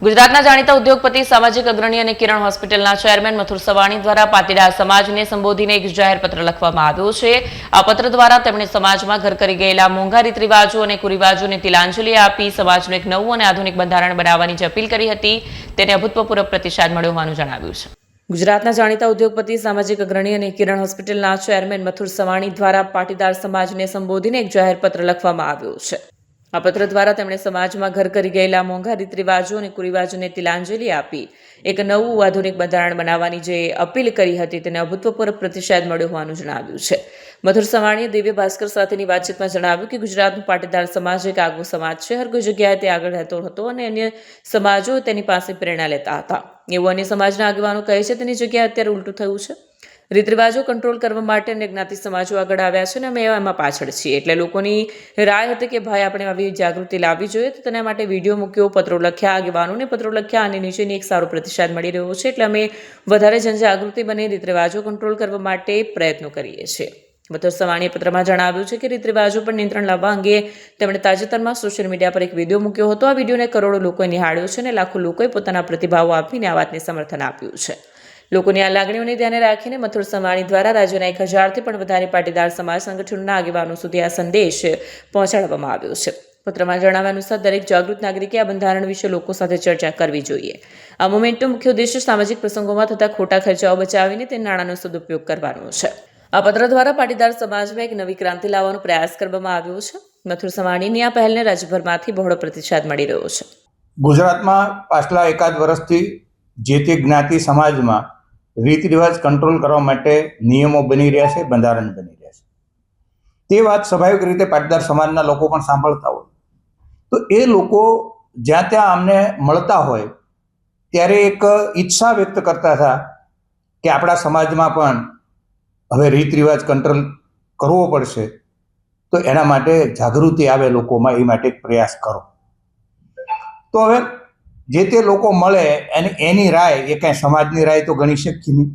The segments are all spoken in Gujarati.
ગુજરાતના જાણીતા ઉદ્યોગપતિ, સામાજિક અગ્રણી અને કિરણ હોસ્પિટલના ચેરમેન મથુર સવાણી દ્વારા પાટીદાર સમાજને સંબોધીને એક જાહેર પત્ર લખવામાં આવ્યો છે. આ પત્ર દ્વારા તેમણે સમાજમાં ઘર કરી ગયેલા મોંઘા રીત રિવાજો અને કુરિવાજોને તિલાંજલિ આપી સમાજનું એક નવું અને આધુનિક બંધારણ બનાવવાની જે અપીલ કરી હતી તેને અભૂતપૂર્વ પ્રતિસાદ મળ્યો હોવાનું જણાવ્યું છે. ગુજરાતના જાણીતા ઉદ્યોગપતિ, સામાજિક અગ્રણી અને કિરણ હોસ્પિટલના ચેરમેન મથુર સવાણી દ્વારા પાટીદાર સમાજને સંબોધીને એક જાહેર પત્ર લખવામાં આવ્યો છે. આ પત્ર દ્વારા તેમણે સમાજમાં ઘર કરી ગયેલા મોંઘા રીત રિવાજો અને કુરિવાજોને તિલાંજલિ આપી એક નવું આધુનિક બંધારણ બનાવવાની જે અપીલ કરી હતી તેને અભૂતપૂર્વ પ્રતિસાદ મળ્યો હોવાનું જણાવ્યું છે. મથુર સવાણીએ દિવ્ય ભાસ્કર સાથેની વાતચીતમાં જણાવ્યું કે ગુજરાતનો પાટીદાર સમાજ એક આગવો સમાજ છે. હર કોઈ જગ્યાએ તે આગળ રહેતો હતો અને અન્ય સમાજો તેની પાસે પ્રેરણા લેતા હતા. એવું અન્ય સમાજના આગેવાનો કહે છે તેની જગ્યાએ અત્યારે ઉલટું થયું છે. રીત રિવાજો કંટ્રોલ કરવા માટે અન્ય જ્ઞાતિ સમાજો આગળ આવ્યા છે અને અમે એમાં પાછળ છીએ. એટલે લોકોની રાય હતી કે ભાઈ આપણે આવી જાગૃતિ લાવવી જોઈએ, તો તેના માટે વિડીયો મૂક્યો, પત્રો લખ્યા, આગેવાનોને પત્રો લખ્યા અને નીચેની એક સારો પ્રતિસાદ મળી રહ્યો છે. એટલે અમે વધારે જનજાગૃતિ બની રીત રિવાજો કંટ્રોલ કરવા માટે પ્રયત્નો કરીએ છીએ. મથુર સવાણીએ પત્રમાં જણાવ્યું છે કે રીત રિવાજો પર નિયંત્રણ લાવવા અંગે તેમણે તાજેતરમાં સોશિયલ મીડિયા પર એક વિડીયો મૂક્યો હતો. આ વિડીયોને કરોડો લોકોએ નિહાળ્યો છે અને લાખો લોકોએ પોતાના પ્રતિભાવો આપીને આ વાતને સમર્થન આપ્યું છે. લોકોની આ લાગણીઓને ધ્યાને રાખીને મથુર સવાણી દ્વારા રાજ્યના 1000થી પણ વધારે પાટીદાર સમાજ સંગઠનોના આગેવાનો સુધી આ સંદેશ પહોંચાડવામાં આવ્યો છે. પત્રમાં જણાવ્યા અનુસાર દરેક જાગૃત નાગરિકે આ બંધારણ વિશે લોકો સાથે ચર્ચા કરવી જોઈએ. આ મુવમેન્ટનો મુખ્ય ઉદ્દેશ્ય સામાજિક પ્રસંગોમાં થતા ખોટા ખર્ચાઓ બચાવીને તે નાણાંનો સદુપયોગ કરવાનો છે. આ પત્ર દ્વારા પાટીદાર સમાજમાં એક નવી ક્રાંતિ લાવવાનો પ્રયાસ કરવામાં આવ્યો છે. મથુર સવાણીની આ પહેલને રાજ્યભરમાંથી બહોળો પ્રતિસાદ મળી રહ્યો છે. ગુજરાતમાં પાછલા એકાદ વર્ષથી જે તે જ્ઞાતિ સમાજમાં રીત રિવાજ કંટ્રોલ કરવા માટે નિયમો બની રહ્યા છે, બંધારણ બની રહ્યા છે. તે વાત સ્વાભાવિક રીતે પાટીદાર સમાજના લોકો પણ સાંભળતા હોય તો એ લોકો જ્યાં ત્યાં અમને મળતા હોય ત્યારે એક ઈચ્છા વ્યક્ત કરતા હતા કે આપણા સમાજમાં પણ હવે રીત રિવાજ કંટ્રોલ કરવો પડશે, તો એના માટે જાગૃતિ આવે લોકોમાં, એ માટે એક પ્રયાસ કરો. તો હવે જે તે લોકો મળે અને એની રાય, એ કાંઈ સમાજની રાય તો ગણી શકીએ નહીં.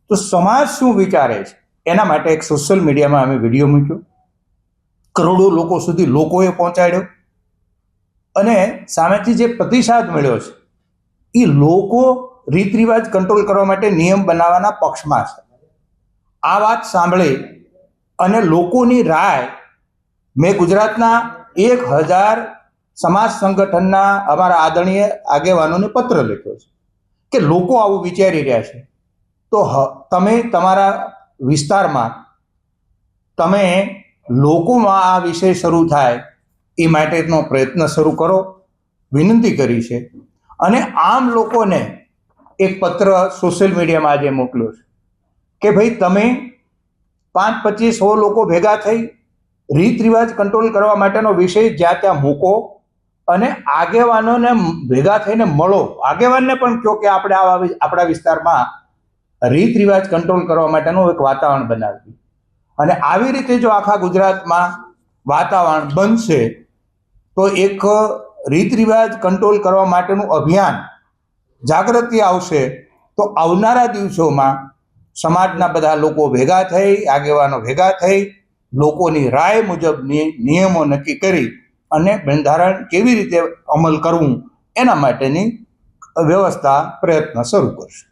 તો સમાજ શું વિચારે છે એના માટે એક સોશિયલ મીડિયામાં અમે વિડીયો મૂક્યો, કરોડો લોકો સુધી લોકોએ પહોંચાડ્યો અને સામેથી જે પ્રતિસાદ મળ્યો છે એ લોકો રીત રિવાજ કંટ્રોલ કરવા માટે નિયમ બનાવવાના પક્ષમાં છે. આ વાત સાંભળી અને લોકોની રાય મેં ગુજરાતના 1000 સમાજ સંગઠનના અમારા આદરણીય આગેવાનોને પત્ર લખ્યો છે કે લોકો આવું વિચારી રહ્યા છે, તો તમે તમારા વિસ્તારમાં તમે લોકોમાં આ વિષય શરૂ થાય એ માટેનો પ્રયત્ન શરૂ કરો, વિનંતી કરી છે. અને આમ લોકોને એક પત્ર સોશિયલ મીડિયામાં આજે મોકલ્યો છે કે ભાઈ તમે 5, 25, 100 લોકો ભેગા થઈ રીત રિવાજ કંટ્રોલ કરવા માટેનો વિષય જ્યાં ત્યાં મૂકો અને આગેવાનોને ભેગા થઈને મળો. આગેવાનને પણ કહો કે આપણે આપણા વિસ્તારમાં રીત રિવાજ કંટ્રોલ કરવા માટેનું એક વાતાવરણ બનાવીએ. અને આવી રીતે જો આખા ગુજરાતમાં વાતાવરણ બનશે તો એક રીત રિવાજ કંટ્રોલ કરવા માટેનું અભિયાન, જાગૃતિ આવશે. તો આવનારા દિવસોમાં સમાજના બધા લોકો ભેગા થઈ, આગેવાનો ભેગા થઈ, લોકોની રાય મુજબની નિયમો નક્કી કરી અને બંધારણ કેવી રીતે અમલ કરવું એના માટેની વ્યવસ્થા, પ્રયત્ન શરૂ કરશે.